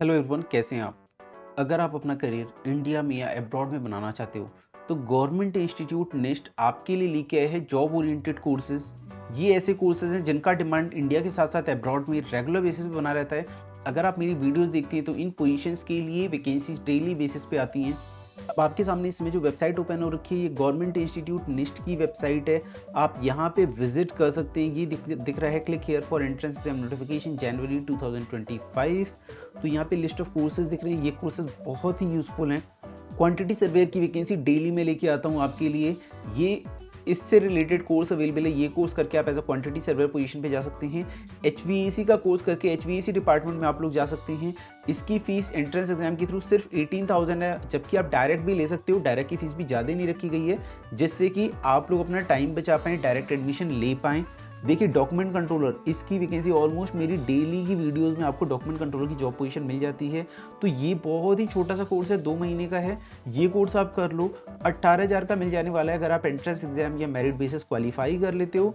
Hello everyone, कैसे हैं आप। अगर आप अपना करियर इंडिया में या अब्रॉड में बनाना चाहते हो तो गवर्नमेंट इंस्टीट्यूट नेस्ट आपके लिए लेके आए हैं जॉब ओरिएंटेड कोर्सेज। ये ऐसे कोर्सेज हैं जिनका डिमांड इंडिया के साथ साथ अब्रॉड में रेगुलर बेसिस पे बना रहता है। अगर आप मेरी वीडियोस देखती हैं तो इन पोजीशंस के लिए वैकेंसीज डेली बेसिस पे आती हैं। अब आपके सामने इसमें जो वेबसाइट ओपन हो रखी है ये गवर्नमेंट इंस्टीट्यूट निस्ट की वेबसाइट है। आप यहाँ पे विजिट कर सकते हैं। ये दिख रहा है click here for entrance exam notification January 2025। तो यहाँ पे लिस्ट ऑफ कोर्सेज दिख रहे हैं। ये कोर्सेज बहुत ही यूजफुल हैं। क्वांटिटी सर्वेयर की वैकेंसी डेली में लेके आता हूँ आपके लिए। ये इससे रिलेटेड कोर्स अवेलेबल है। ये कोर्स करके आप as a quantity surveyor position पे जा सकते हैं। एचवीएसी का कोर्स करके एचवीएसी डिपार्टमेंट में आप लोग जा सकते हैं। इसकी फीस एंट्रेंस एग्जाम के थ्रू सिर्फ 18,000 है, जबकि आप डायरेक्ट भी ले सकते हो। डायरेक्ट की फीस भी ज़्यादा नहीं रखी गई है, जिससे कि आप लोग अपना टाइम बचा पाएँ, डायरेक्ट एडमिशन ले पाएँ। देखिए, डॉक्यूमेंट कंट्रोलर, इसकी वैकेंसी ऑलमोस्ट मेरी डेली की वीडियोस में आपको डॉक्यूमेंट कंट्रोलर की जॉब पोजीशन मिल जाती है। तो ये बहुत ही छोटा सा कोर्स है, 2 महीने का है। ये कोर्स आप कर लो, 18,000 का मिल जाने वाला है अगर आप एंट्रेंस एग्जाम या मेरिट बेसिस क्वालिफाई कर लेते हो।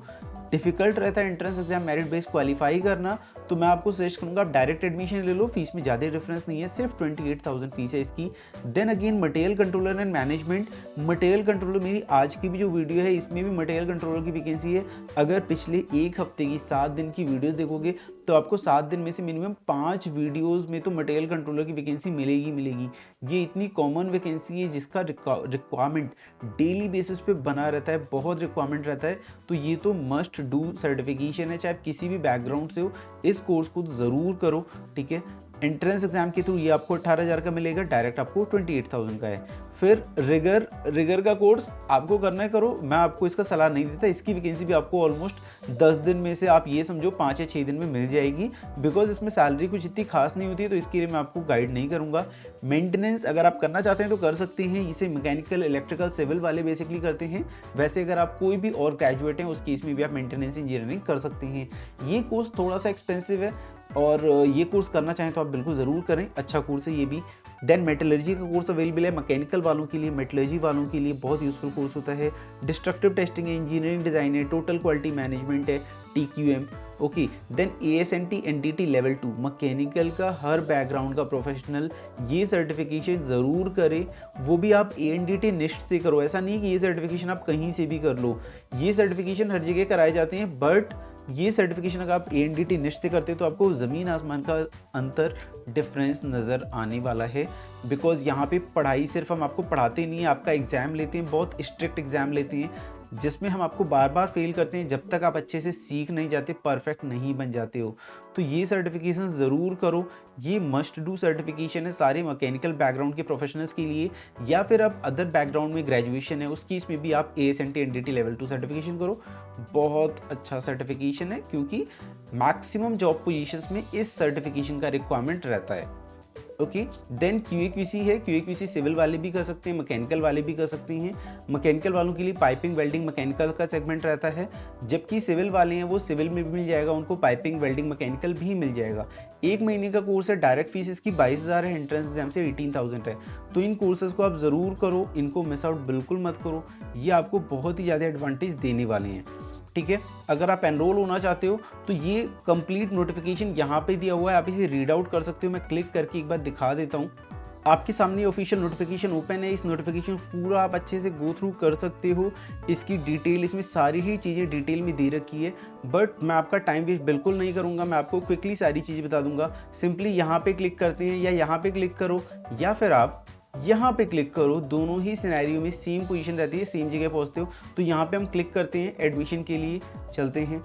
डिफिकल्ट रहता है entrance exam merit base qualify करना, तो मैं आपको सजेस्ट करूंगा आप डायरेक्ट एडमिशन ले लो। फीस में ज़्यादा डिफरेंस नहीं है, सिर्फ 28,000 फीस है इसकी। Then again material controller and management. Material controller, मेरी आज की भी जो वीडियो है इसमें भी मटेरियल कंट्रोलर की वैकेंसी है। अगर पिछले एक हफ्ते की 7 दिन की वीडियोस देखोगे तो आपको 7 दिन में से मिनिमम 5 वीडियोस में तो मटेरियल कंट्रोलर की वैकेंसी मिलेगी। ये इतनी कॉमन वैकेंसी है जिसका रिक्वायरमेंट डेली बेसिस पे बना रहता है, बहुत रिक्वायरमेंट रहता है। तो ये तो मस्ट डू सर्टिफिकेशन है, चाहे आप किसी भी बैकग्राउंड से हो, इस कोर्स को ज़रूर करो। ठीक है, एंट्रेंस एग्जाम के थ्रू ये आपको 18,000 का मिलेगा, डायरेक्ट आपको 28,000 का है। फिर रिगर का कोर्स आपको करना है, करो। मैं आपको इसका सलाह नहीं देता। इसकी वैकेंसी भी आपको ऑलमोस्ट 10 दिन में से आप ये समझो 5 या 6 दिन में मिल जाएगी, बिकॉज इसमें सैलरी कुछ इतनी खास नहीं होती है, तो इसके लिए मैं आपको गाइड नहीं करूँगा। मेंटेनेंस अगर आप करना चाहते हैं तो कर सकते हैं। इसे मैकेनिकल, इलेक्ट्रिकल, सिविल वाले बेसिकली करते हैं। वैसे अगर आप कोई भी और ग्रेजुएट हैं उस केस में भी आप मेंटेनेंस इंजीनियरिंग कर सकते हैं। ये कोर्स थोड़ा सा एक्सपेंसिव है और ये कोर्स करना चाहें तो आप बिल्कुल ज़रूर करें, अच्छा कोर्स है ये भी। देन मेटलर्जी का कोर्स अवेलेबल है मैकेनिकल वालों के लिए, मेटलर्जी वालों के लिए बहुत यूजफुल कोर्स होता है। डिस्ट्रक्टिव टेस्टिंग है, इंजीनियरिंग डिज़ाइन है, टोटल क्वालिटी मैनेजमेंट है, TQM। Okay, then ASNT NDT level 2 mechanical का हर बैकग्राउंड का प्रोफेशनल ये सर्टिफिकेशन ज़रूर करे। वो भी आप ANDT निस्ट से करो। ऐसा नहीं कि ये सर्टिफिकेशन आप कहीं से भी कर लो, ये सर्टिफिकेशन हर जगह कराए जाते हैं, बट ये सर्टिफिकेशन अगर आप ANDT निश्चित से करते हो तो आपको ज़मीन आसमान का अंतर, डिफरेंस नज़र आने वाला है। बिकॉज यहाँ पे पढ़ाई सिर्फ हम आपको पढ़ाते नहीं है, आपका एग्ज़ाम लेते हैं, बहुत स्ट्रिक्ट एग्ज़ाम लेते हैं, जिसमें हम आपको बार बार फेल करते हैं जब तक आप अच्छे से सीख नहीं जाते, परफेक्ट नहीं बन जाते हो। तो ये सर्टिफिकेशन ज़रूर करो। ये मस्ट डू सर्टिफिकेशन है सारे मैकेनिकल बैकग्राउंड के प्रोफेशनल्स के लिए, या फिर आप अदर बैकग्राउंड में ग्रेजुएशन है उस केस में भी आप ASNT NDT लेवल 2 सर्टिफिकेशन करो। बहुत अच्छा सर्टिफिकेशन है, क्योंकि मैक्सिमम जॉब पोजीशंस में इस सर्टिफिकेशन का रिक्वायरमेंट रहता है। ओके, देन QA/QC है। QA/QC सिविल वाले भी कर सकते हैं, मैकेनिकल वाले भी कर सकते हैं। मैकेनिकल वालों के लिए पाइपिंग, वेल्डिंग, मैकेनिकल का सेगमेंट रहता है, जबकि सिविल वाले हैं वो सिविल में भी मिल जाएगा, उनको पाइपिंग, वेल्डिंग, मैकेनिकल भी मिल जाएगा। 1 महीने का कोर्स है, डायरेक्ट फीस इसकी 22,000 है, एंट्रेंस एग्जाम से 18,000 है। तो इन कोर्सेज को आप ज़रूर करो, इनको मिस आउट बिल्कुल मत करो। ये आपको बहुत ही ज़्यादा एडवांटेज देने वाले हैं। ठीक है, अगर आप एनरोल होना चाहते हो तो ये कंप्लीट नोटिफिकेशन यहाँ पे दिया हुआ है, आप इसे रीड आउट कर सकते हो। मैं क्लिक करके एक बार दिखा देता हूँ। आपके सामने ऑफिशियल नोटिफिकेशन ओपन है। इस नोटिफिकेशन पूरा आप अच्छे से गो थ्रू कर सकते हो। इसकी डिटेल, इसमें सारी ही चीज़ें डिटेल में दे रखी है, बट मैं आपका टाइम वेस्ट बिल्कुल नहीं करूँगा। मैं आपको क्विकली सारी चीज़ें बता दूंगा। सिंपली यहाँ पे क्लिक करते हैं, या यहाँ पे क्लिक करो, या फिर आप यहाँ पे क्लिक करो। दोनों ही सिनेरियो में सेम पोजीशन रहती है, सेम जगह पहुँचते हो। तो यहाँ पे हम क्लिक करते हैं, एडमिशन के लिए चलते हैं।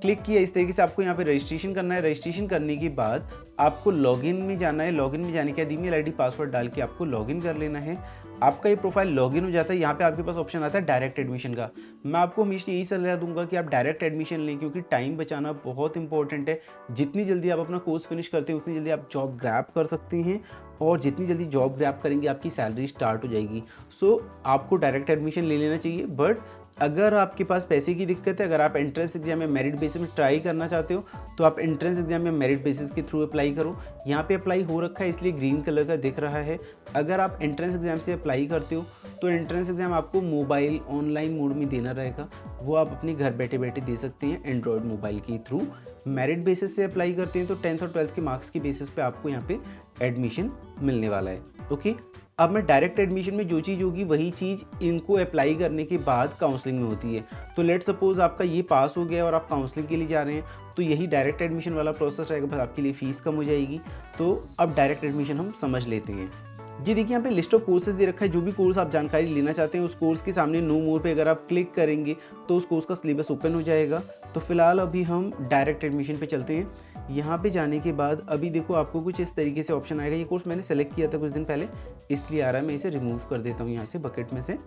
क्लिक किया, इस तरीके से आपको यहाँ पे रजिस्ट्रेशन करना है। रजिस्ट्रेशन करने के बाद आपको लॉगिन में जाना है। लॉगिन में जाने के बाद ईमेल आईडी, पासवर्ड डाल के आपको लॉगिन कर लेना है। आपका ये प्रोफाइल लॉगिन हो जाता है। यहाँ पे आपके पास ऑप्शन आता है डायरेक्ट एडमिशन का। मैं आपको हमेशा यही सलाह दूंगा कि आप डायरेक्ट एडमिशन लें, क्योंकि टाइम बचाना बहुत इंपॉर्टेंट है। जितनी जल्दी आप अपना कोर्स फिनिश करते हैं उतनी जल्दी आप जॉब ग्रैब कर सकते हैं, और जितनी जल्दी जॉब ग्रैब करेंगे आपकी सैलरी स्टार्ट हो जाएगी। सो आपको डायरेक्ट एडमिशन ले लेना चाहिए। बट अगर आपके पास पैसे की दिक्कत है, अगर आप एंट्रेंस एग्जाम में मेरिट बेसिस में ट्राई करना चाहते हो, तो आप एंट्रेंस एग्जाम में मेरिट बेसिस के थ्रू अप्लाई करो। यहाँ पे अप्लाई हो रखा है इसलिए ग्रीन कलर का दिख रहा है। अगर आप एंट्रेंस एग्जाम से अप्लाई करते हो तो एंट्रेंस एग्जाम आपको मोबाइल ऑनलाइन मोड में देना रहेगा। वो आप अपने घर बैठे बैठे दे सकते हैं एंड्रॉयड मोबाइल के थ्रू। मेरिट बेसिस से अप्लाई करते हैं तो 10th और 12th के मार्क्स के बेसिस पे आपको यहाँ पे एडमिशन मिलने वाला है। ओके, अब मैं डायरेक्ट एडमिशन में जो चीज़ होगी वही चीज़ इनको अप्लाई करने के बाद काउंसलिंग में होती है। तो लेट सपोज आपका ये पास हो गया और आप काउंसलिंग के लिए जा रहे हैं, तो यही डायरेक्ट एडमिशन वाला प्रोसेस रहेगा, बस आपके लिए फ़ीस कम हो जाएगी। तो अब डायरेक्ट एडमिशन हम समझ लेते हैं। ये देखिए यहाँ पे लिस्ट ऑफ कोर्सेज दे रखा है। जो भी कोर्स आप जानकारी लेना चाहते हैं उस कोर्स के सामने नो मोर पे अगर आप क्लिक करेंगे तो उस कोर्स का सिलेबस ओपन हो जाएगा। तो फिलहाल अभी हम डायरेक्ट एडमिशन पे चलते हैं। यहाँ पे जाने के बाद अभी देखो आपको कुछ इस तरीके से ऑप्शन आएगा। ये कोर्स मैंने सेलेक्ट किया था कुछ दिन पहले, इसलिए आ रहा है। मैं इसे रिमूव कर देता हूँ यहाँ से बकेट में से।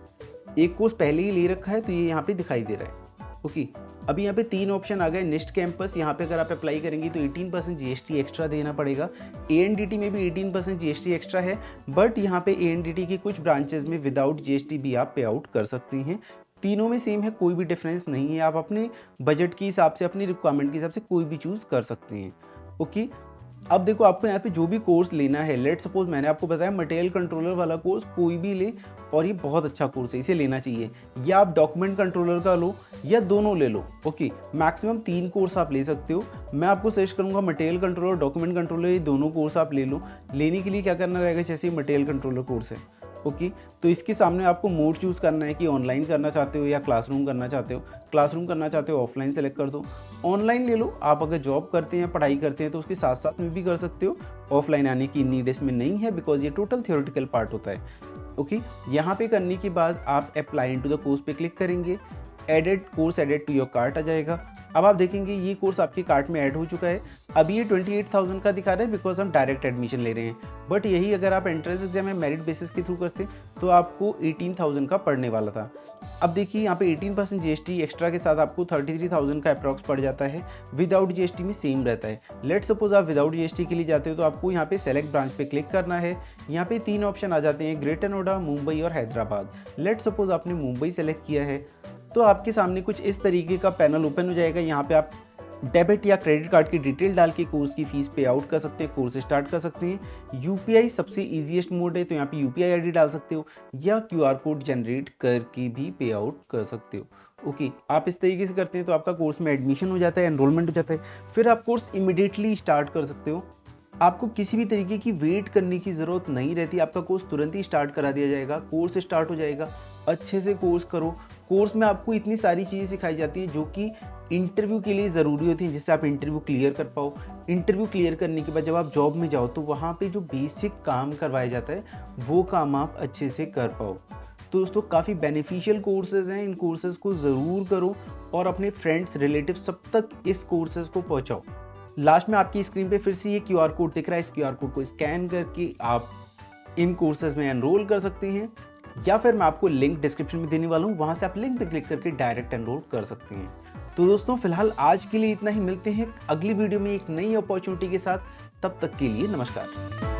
एक कोर्स पहले ही ले रखा है तो ये यहाँ पे दिखाई दे रहा है। ओके, अभी यहाँ पे 3 ऑप्शन आ गए। नेस्ट कैंपस, यहाँ पे अगर आप अप्लाई करेंगे तो 18% जीएसटी एक्स्ट्रा देना पड़ेगा। एएनडीटी में भी 18% जीएसटी एक्स्ट्रा है, बट यहाँ पे एएनडीटी की कुछ ब्रांचेस में विदाउट जीएसटी भी आप पे आउट कर सकते हैं। तीनों में सेम है, कोई भी डिफरेंस नहीं है। आप अपने बजट के हिसाब से, अपनी रिक्वायरमेंट के हिसाब से कोई भी चूज़ कर सकते हैं। ओके, अब देखो आपको यहाँ पे जो भी कोर्स लेना है, लेट सपोज मैंने आपको बताया मटेरियल कंट्रोलर वाला कोर्स कोई भी ले, और ये बहुत अच्छा कोर्स है, इसे लेना चाहिए। या आप डॉक्यूमेंट कंट्रोलर का लो या दोनों ले लो। ओके, मैक्सिमम 3 कोर्स आप ले सकते हो। मैं आपको सजेस्ट करूँगा मटेरियल कंट्रोलर, डॉक्यूमेंट कंट्रोलर, ये दोनों कोर्स आप ले लो। लेने के लिए क्या करना रहेगा, जैसे मटेरियल कंट्रोलर कोर्स है, ओके, तो इसके सामने आपको मोड चूज़ करना है कि ऑनलाइन करना चाहते हो या क्लासरूम करना चाहते हो। क्लासरूम करना चाहते हो ऑफलाइन सेलेक्ट कर दो। ऑनलाइन ले लो, आप अगर जॉब करते हैं, पढ़ाई करते हैं तो उसके साथ साथ में भी कर सकते हो। ऑफलाइन आने की नीड इसमें नहीं है, बिकॉज ये टोटल थियोरेटिकल पार्ट होता है। ओके, यहाँ पे करने के बाद आप अप्लाई इनटू द कोर्स पे क्लिक करेंगे। Added course added to your cart आ जाएगा। अब आप देखेंगे ये कोर्स आपके कार्ट में ऐड हो चुका है। अभी ये 28,000 का दिखा रहा है बिकॉज हम डायरेक्ट एडमिशन ले रहे हैं, बट यही अगर आप एंट्रेंस एग्जाम या मेरिट बेसिस के थ्रू करते तो आपको 18,000 का पड़ने वाला था। अब देखिए यहाँ पे 18% जीएसटी एक्स्ट्रा के साथ आपको 33,000 का अप्रॉक्स पड़ जाता है। विदाउट जीएसटी में सेम रहता है। लेट सपोज आप विदाउट जीएसटी के लिए जाते हो तो आपको यहाँ पे सेलेक्ट ब्रांच पे क्लिक करना है। यहाँ पे 3 ऑप्शन आ जाते हैं, ग्रेटर नोएडा, मुंबई और हैदराबाद। लेट सपोज आपने मुंबई सेलेक्ट किया है तो आपके सामने कुछ इस तरीके का पैनल ओपन हो जाएगा। यहाँ पे आप डेबिट या क्रेडिट कार्ड की डिटेल डाल के कोर्स की फीस पे आउट कर सकते हैं, कोर्स स्टार्ट कर सकते हैं। यूपीआई सबसे इजीएस्ट मोड है, तो यहाँ पे यूपीआई आईडी डाल सकते हो या क्यूआर कोड जनरेट करके भी पे आउट कर सकते हो। ओके, आप इस तरीके से करते हैं तो आपका कोर्स में एडमिशन हो जाता है, एनरोलमेंट हो जाता है। फिर आप कोर्स इमिडिएटली स्टार्ट कर सकते हो। आपको किसी भी तरीके की वेट करने की ज़रूरत नहीं रहती, आपका कोर्स तुरंत ही स्टार्ट करा दिया जाएगा। कोर्स स्टार्ट हो जाएगा, अच्छे से कोर्स करो। कोर्स में आपको इतनी सारी चीज़ें सिखाई जाती हैं जो कि इंटरव्यू के लिए ज़रूरी होती हैं, जिससे आप इंटरव्यू क्लियर कर पाओ। इंटरव्यू क्लियर करने के बाद जब आप जॉब में जाओ तो वहाँ पे जो बेसिक काम करवाया जाता है वो काम आप अच्छे से कर पाओ। तो दोस्तों काफ़ी बेनिफिशियल कोर्सेज़ हैं, इन कोर्सेज़ को ज़रूर करो और अपने फ्रेंड्स, रिलेटिव सब तक इस कोर्सेज़ को पहुँचाओ। लास्ट में आपकी स्क्रीन पे फिर से ये क्यूआर कोड दिख रहा है, इस क्यूआर कोड को स्कैन करके आप इन कोर्सेज़ में एनरोल कर सकते हैं, या फिर मैं आपको लिंक डिस्क्रिप्शन में देने वाला हूँ, वहाँ से आप लिंक पे क्लिक करके डायरेक्ट एनरोल कर सकते हैं। तो दोस्तों फिलहाल आज के लिए इतना ही। मिलते हैं अगली वीडियो में एक नई अपॉर्चुनिटी के साथ। तब तक के लिए नमस्कार।